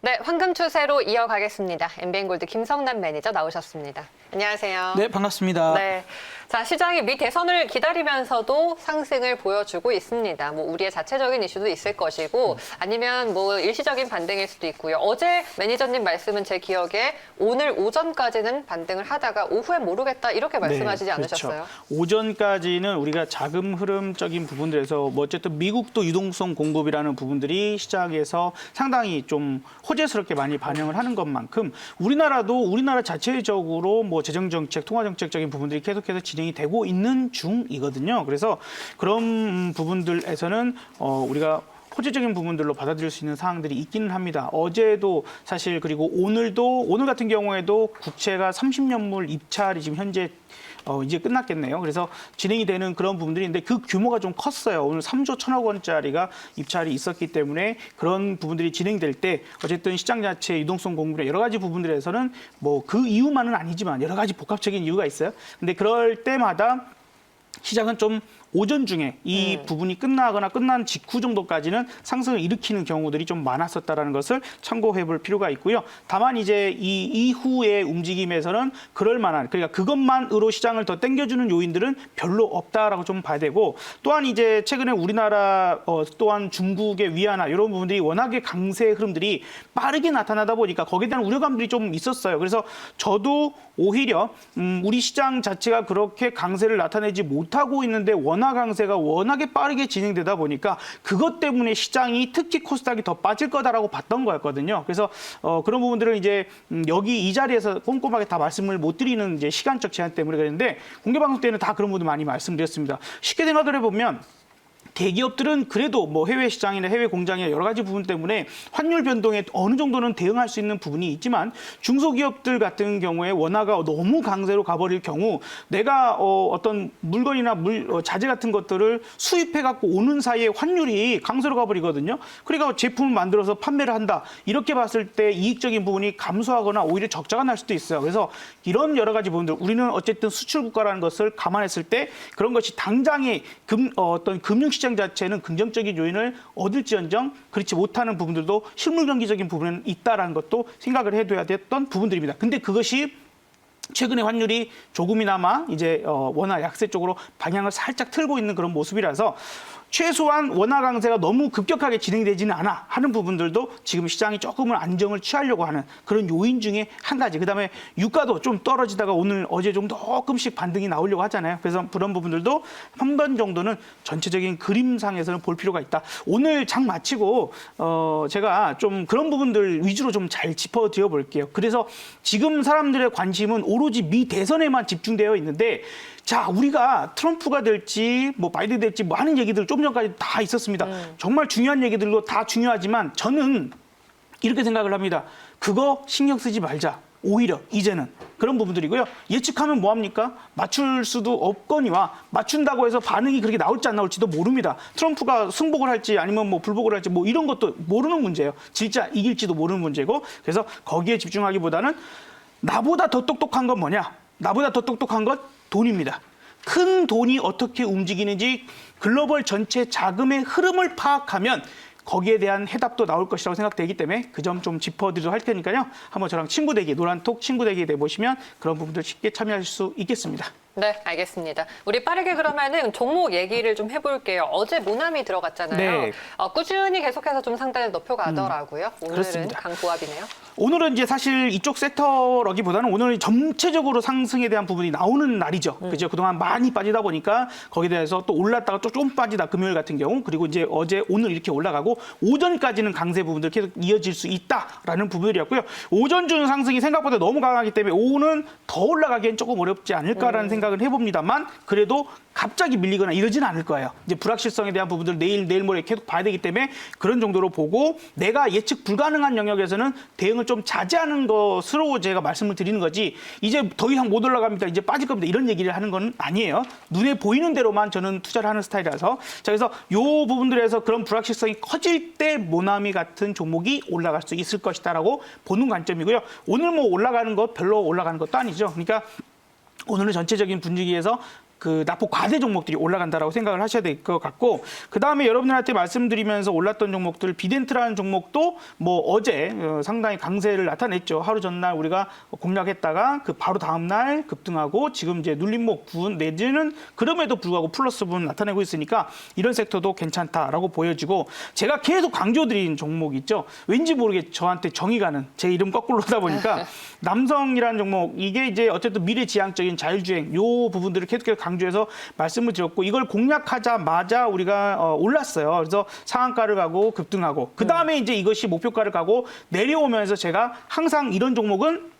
네, 황금 추세로 이어가겠습니다. 엠비엔골드 김성남 매니저 나오셨습니다. 안녕하세요. 네, 반갑습니다. 네. 자, 시장이 미 대선을 기다리면서도 상승을 보여주고 있습니다. 뭐 우리의 자체적인 이슈도 있을 것이고 아니면 뭐 일시적인 반등일 수도 있고요. 어제 매니저님 말씀은 제 기억에 오늘 오전까지는 반등을 하다가 오후에 모르겠다 이렇게 말씀하시지 않으셨어요? 그렇죠. 오전까지는 우리가 자금 흐름적인 부분들에서 뭐 어쨌든 미국도 유동성 공급이라는 부분들이 시장에서 상당히 좀 호재스럽게 많이 반영을 하는 것만큼 우리나라도 우리나라 자체적으로 뭐 재정정책, 통화정책적인 부분들이 계속해서 진행이 되고 있는 중이거든요. 그래서 그런 부분들에서는 우리가 호재적인 부분들로 받아들일 수 있는 사항들이 있기는 합니다. 어제도 사실 그리고 오늘 같은 경우에도 국채가 30년물 입찰이 지금 현재 이제 끝났겠네요. 그래서 진행이 되는 그런 부분들인데 그 규모가 좀 컸어요. 오늘 3조 1천억 원짜리가 입찰이 있었기 때문에 그런 부분들이 진행될 때 어쨌든 시장 자체의 유동성 공급이나 여러 가지 부분들에서는 뭐 그 이유만은 아니지만 여러 가지 복합적인 이유가 있어요. 근데 그럴 때마다 시장은 좀 오전 중에 이 부분이 끝나거나 끝난 직후 정도까지는 상승을 일으키는 경우들이 좀 많았었다라는 것을 참고해 볼 필요가 있고요. 다만 이제 이 이후의 움직임에서는 그럴 만한 그러니까 그것만으로 시장을 더 당겨주는 요인들은 별로 없다라고 좀 봐야 되고 또한 이제 최근에 우리나라 또한 중국의 위안화 이런 부분들이 워낙에 강세 흐름들이 빠르게 나타나다 보니까 거기에 대한 우려감들이 좀 있었어요. 그래서 저도 오히려 우리 시장 자체가 그렇게 강세를 나타내지 못하고 있는데 원화 강세가 워낙에 빠르게 진행되다 보니까 그것 때문에 시장이 특히 코스닥이 더 빠질 거다라고 봤던 거였거든요. 그래서 그런 부분들은 이제 여기 이 자리에서 꼼꼼하게 다 말씀을 못 드리는 이제 시간적 제한 때문에 그랬는데 공개 방송 때는 다 그런 부분 많이 말씀드렸습니다. 쉽게 생각을 해보면 대기업들은 그래도 뭐 해외 시장이나 해외 공장이나 여러 가지 부분 때문에 환율 변동에 어느 정도는 대응할 수 있는 부분이 있지만 중소기업들 같은 경우에 원화가 너무 강세로 가버릴 경우 내가 어떤 물건이나 자재 같은 것들을 수입해 갖고 오는 사이에 환율이 강세로 가버리거든요. 그러니까 제품을 만들어서 판매를 한다. 이렇게 봤을 때 이익적인 부분이 감소하거나 오히려 적자가 날 수도 있어요. 그래서 이런 여러 가지 부분들 우리는 어쨌든 수출 국가라는 것을 감안했을 때 그런 것이 당장의 어떤 금융시장 자체는 긍정적인 요인을 얻을지언정 그렇지 못하는 부분들도 실물 경기적인 부분은 있다라는 것도 생각을 해둬야 됐던 부분들입니다. 근데 그것이 최근에 환율이 조금이나마 이제 원화 약세 쪽으로 방향을 살짝 틀고 있는 그런 모습이라서 최소한 원화 강세가 너무 급격하게 진행되지는 않아 하는 부분들도 지금 시장이 조금은 안정을 취하려고 하는 그런 요인 중에 한 가지. 그다음에 유가도 좀 떨어지다가 어제 좀 조금씩 반등이 나오려고 하잖아요. 그래서 그런 부분들도 한 번 정도는 전체적인 그림상에서는 볼 필요가 있다. 오늘 장 마치고 제가 좀 그런 부분들 위주로 좀 잘 짚어드려 볼게요. 그래서 지금 사람들의 관심은 오로지 미 대선에만 집중되어 있는데 자, 우리가 트럼프가 될지 뭐 바이든 될지 뭐 하는 얘기들 좀 전까지 다 있었습니다. 정말 중요한 얘기들도 다 중요하지만 저는 이렇게 생각을 합니다. 그거 신경 쓰지 말자. 오히려 이제는 그런 부분들이고요. 예측하면 뭐합니까? 맞출 수도 없거니와 맞춘다고 해서 반응이 그렇게 나올지 안 나올지도 모릅니다. 트럼프가 승복을 할지 아니면 뭐 불복을 할지 뭐 이런 것도 모르는 문제예요. 진짜 이길지도 모르는 문제고 그래서 거기에 집중하기보다는 나보다 더 똑똑한 건 뭐냐? 나보다 더 똑똑한 건 돈입니다. 큰 돈이 어떻게 움직이는지 글로벌 전체 자금의 흐름을 파악하면 거기에 대한 해답도 나올 것이라고 생각되기 때문에 그 점 좀 짚어드리도록 할 테니까요. 한번 저랑 친구대기, 노란톡 친구대기에 내보시면 그런 부분들 쉽게 참여하실 수 있겠습니다. 네, 알겠습니다. 우리 빠르게 그러면은 종목 얘기를 좀 해볼게요. 어제 모나미 들어갔잖아요. 네. 꾸준히 계속해서 좀 상단을 높여가더라고요. 오늘은 그렇습니다. 강보합이네요. 오늘은 이제 사실 이쪽 섹터라기보다는 오늘 전체적으로 상승에 대한 부분이 나오는 날이죠. 그죠? 그동안 많이 빠지다 보니까 거기에 대해서 또 올랐다가 또 좀 빠지다 금요일 같은 경우 그리고 이제 어제 오늘 이렇게 올라가고 오전까지는 강세 부분들 계속 이어질 수 있다라는 부분이었고요. 오전 중 상승이 생각보다 너무 강하기 때문에 오후는 더 올라가기엔 조금 어렵지 않을까라는 생각을 해봅니다만 그래도 갑자기 밀리거나 이러지는 않을 거예요. 이제 불확실성에 대한 부분들 내일 모레 계속 봐야 되기 때문에 그런 정도로 보고 내가 예측 불가능한 영역에서는 대응을 좀 자제하는 것으로 제가 말씀을 드리는 거지 이제 더 이상 못 올라갑니다. 이제 빠질 겁니다. 이런 얘기를 하는 건 아니에요. 눈에 보이는 대로만 저는 투자를 하는 스타일이라서 자 그래서 요 부분들에서 그런 불확실성이 커질 때 모나미 같은 종목이 올라갈 수 있을 것이다라고 보는 관점이고요. 오늘 뭐 올라가는 것 별로 올라가는 것도 아니죠. 그러니까 오늘은 전체적인 분위기에서 그 납폭 과대 종목들이 올라간다라고 생각을 하셔야 될 것 같고, 그 다음에 여러분들한테 말씀드리면서 올랐던 종목들, 비덴트라는 종목도 뭐 어제 상당히 강세를 나타냈죠. 하루 전날 우리가 공략했다가 그 바로 다음 날 급등하고 지금 이제 눌림목 부분 내지는 그럼에도 불구하고 플러스 부분 나타내고 있으니까 이런 섹터도 괜찮다라고 보여지고, 제가 계속 강조드린 종목 있죠. 왠지 모르게 저한테 정이 가는, 제 이름 거꾸로 하다 보니까 남성이라는 종목, 이게 이제 어쨌든 미래지향적인 자율주행 요 부분들을 계속해서 강조해서 말씀을 드렸고, 이걸 공략하자마자 우리가 올랐어요. 그래서 상한가를 가고 급등하고, 그 다음에 이제 이것이 목표가를 가고 내려오면서 제가 항상 이런 종목은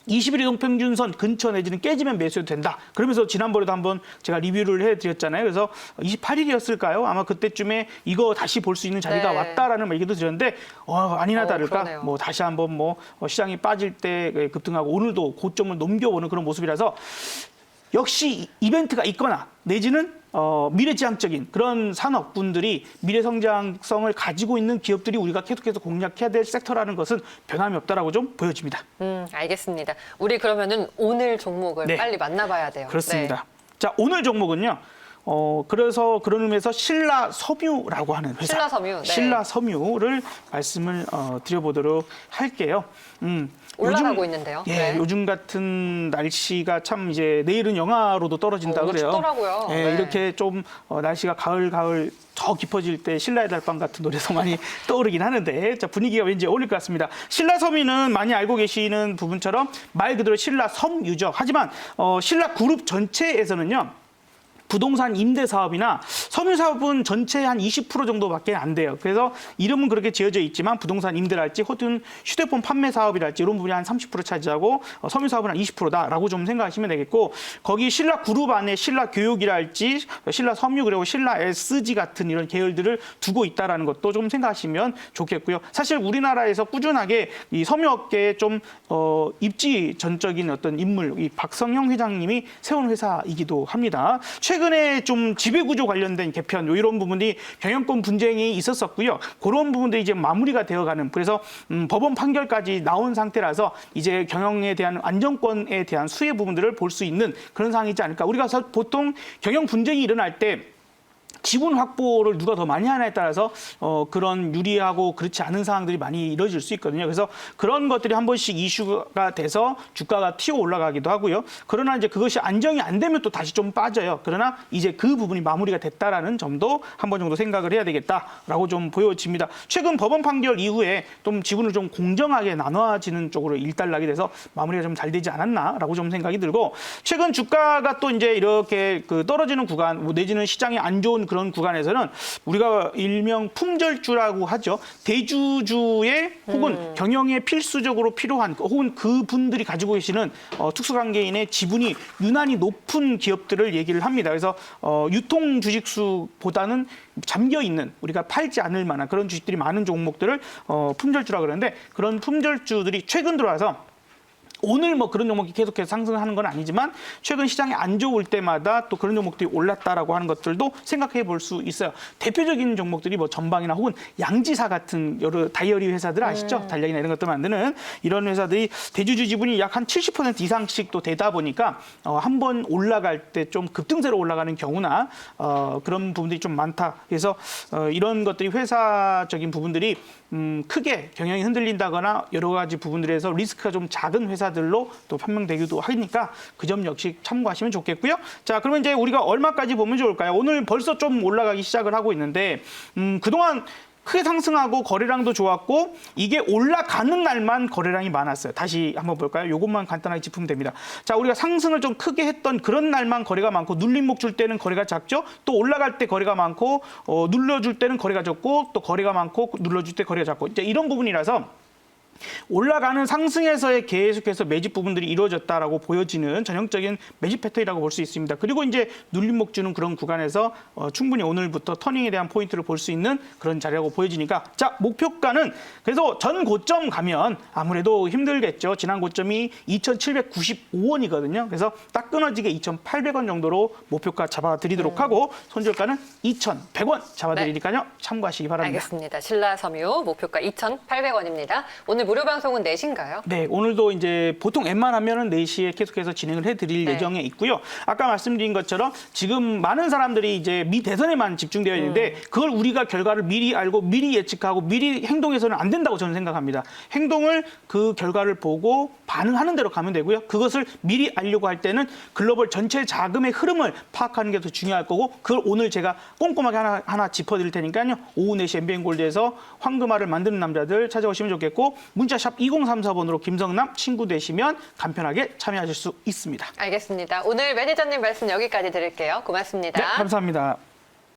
20일 이동평균선 근처 내지는 깨지면 매수해도 된다. 그러면서 지난번에도 한번 제가 리뷰를 해드렸잖아요. 그래서 28일이었을까요? 아마 그때쯤에 이거 다시 볼 수 있는 자리가 네. 왔다라는 얘기도 드렸는데 아니나 다를까 그러네요. 뭐 다시 한번 뭐 시장이 빠질 때 급등하고 오늘도 고점을 넘겨오는 그런 모습이라서, 역시 이벤트가 있거나 내지는 미래지향적인 그런 산업군들이 미래 성장성을 가지고 있는 기업들이 우리가 계속해서 공략해야 될 섹터라는 것은 변함이 없다라고 좀 보여집니다. 알겠습니다. 우리 그러면은 오늘 종목을 네. 빨리 만나봐야 돼요. 그렇습니다. 자, 오늘 종목은요. 그래서 그런 의미에서 신라섬유라고 하는 회사, 신라섬유, 네. 신라섬유를 말씀을 드려보도록 할게요. 올라가고 있는데요. 예, 네. 요즘 같은 날씨가 참 이제 내일은 영하로도 떨어진다 그래요. 춥더라고요. 예, 네. 이렇게 좀 날씨가 가을 더 깊어질 때 신라의 달밤 같은 노래도 많이 떠오르긴 하는데, 자, 분위기가 왠지 어울릴 것 같습니다. 신라섬유는 많이 알고 계시는 부분처럼 말 그대로 신라섬유죠. 하지만 신라그룹 전체에서는요, 부동산 임대 사업이나 섬유 사업은 전체 한 20% 정도밖에 안 돼요. 그래서 이름은 그렇게 지어져 있지만 부동산 임대랄지 혹은 휴대폰 판매 사업이랄지 이런 부분이 한 30% 차지하고 섬유 사업은 한 20%다라고 좀 생각하시면 되겠고, 거기 신라 그룹 안에 신라 교육이랄지 신라 섬유 그리고 신라 SG 같은 이런 계열들을 두고 있다라는 것도 좀 생각하시면 좋겠고요. 사실 우리나라에서 꾸준하게 이 섬유업계에 좀 입지 전적인 어떤 인물, 이 박성형 회장님이 세운 회사이기도 합니다. 최근에 좀 지배구조 관련된 개편 이런 부분이 경영권 분쟁이 있었었고요. 그런 부분들이 이제 마무리가 되어가는, 그래서 법원 판결까지 나온 상태라서 이제 경영에 대한 안정권에 대한 수혜 부분들을 볼 수 있는 그런 상황이지 않을까. 우리가 보통 경영 분쟁이 일어날 때 지분 확보를 누가 더 많이 하냐에 따라서 그런 유리하고 그렇지 않은 상황들이 많이 이루어질 수 있거든요. 그래서 그런 것들이 한 번씩 이슈가 돼서 주가가 튀어 올라가기도 하고요. 그러나 이제 그것이 안정이 안 되면 또 다시 좀 빠져요. 그러나 이제 그 부분이 마무리가 됐다라는 점도 한 번 정도 생각을 해야 되겠다라고 좀 보여집니다. 최근 법원 판결 이후에 좀 지분을 좀 공정하게 나눠지는 쪽으로 일단락이 돼서 마무리가 좀 잘 되지 않았나라고 좀 생각이 들고, 최근 주가가 또 이제 이렇게 그 떨어지는 구간 내지는 시장이 안 좋은 그런 구간에서는 우리가 일명 품절주라고 하죠. 대주주의 혹은 경영에 필수적으로 필요한 혹은 그분들이 가지고 계시는 특수관계인의 지분이 유난히 높은 기업들을 얘기를 합니다. 그래서 유통 주식수보다는 잠겨 있는, 우리가 팔지 않을 만한 그런 주식들이 많은 종목들을 품절주라 그러는데, 그런 품절주들이 최근 들어와서 오늘 뭐 그런 종목이 계속해서 상승하는 건 아니지만 최근 시장이 안 좋을 때마다 또 그런 종목들이 올랐다라고 하는 것들도 생각해 볼 수 있어요. 대표적인 종목들이 뭐 전방이나 혹은 양지사 같은 여러 다이어리 회사들 아시죠? 달력이나 이런 것들 만드는 이런 회사들이 대주주 지분이 약 한 70% 이상씩 또 되다 보니까 한 번 올라갈 때 좀 급등세로 올라가는 경우나 그런 부분들이 좀 많다. 그래서 이런 것들이 회사적인 부분들이 크게 경영이 흔들린다거나 여러 가지 부분들에서 리스크가 좀 작은 회사들로 또 판명되기도 하니까 그 점 역시 참고하시면 좋겠고요. 자, 그러면 이제 우리가 얼마까지 보면 좋을까요? 오늘 벌써 좀 올라가기 시작을 하고 있는데 그동안 크게 상승하고 거래량도 좋았고, 이게 올라가는 날만 거래량이 많았어요. 다시 한번 볼까요? 이것만 간단하게 짚으면 됩니다. 자, 우리가 상승을 좀 크게 했던 그런 날만 거래가 많고, 눌림목 줄 때는 거래가 작죠. 또 올라갈 때 거래가 많고, 눌러줄 때는 거래가 적고, 또 거래가 많고 눌러줄 때 거래가 작고, 이제 이런 부분이라서 올라가는 상승에서의 계속해서 매집 부분들이 이루어졌다라고 보여지는 전형적인 매집 패턴이라고 볼 수 있습니다. 그리고 이제 눌림목 주는 그런 구간에서 충분히 오늘부터 터닝에 대한 포인트를 볼 수 있는 그런 자리라고 보여지니까, 자, 목표가는 그래서 전 고점 가면 아무래도 힘들겠죠. 지난 고점이 2,795원이거든요. 그래서 딱 끊어지게 2,800원 정도로 목표가 잡아드리도록 하고, 손절가는 2,100원 잡아드리니까요. 참고하시기 바랍니다. 알겠습니다. 신라섬유 목표가 2,800원입니다. 오늘 오늘 무료 방송은 4시인가요? 네, 오늘도 이제 보통 웬만하면은 4시에 계속해서 진행을 해드릴 네. 예정에 있고요. 아까 말씀드린 것처럼 지금 많은 사람들이 이제 미 대선에만 집중되어 있는데 그걸 우리가 결과를 미리 알고 미리 예측하고 미리 행동해서는 안 된다고 저는 생각합니다. 행동을 그 결과를 보고 반응하는 대로 가면 되고요. 그것을 미리 알려고 할 때는 글로벌 전체 자금의 흐름을 파악하는 게 더 중요할 거고 그걸 오늘 제가 꼼꼼하게 하나 짚어드릴 테니까요. 오후 4시 MBN골드에서 황금알을 만드는 남자들 찾아오시면 좋겠고 문자샵 2034번으로 김성남 친구 되시면 간편하게 참여하실 수 있습니다. 알겠습니다. 오늘 매니저님 말씀 여기까지 드릴게요. 고맙습니다. 네, 감사합니다.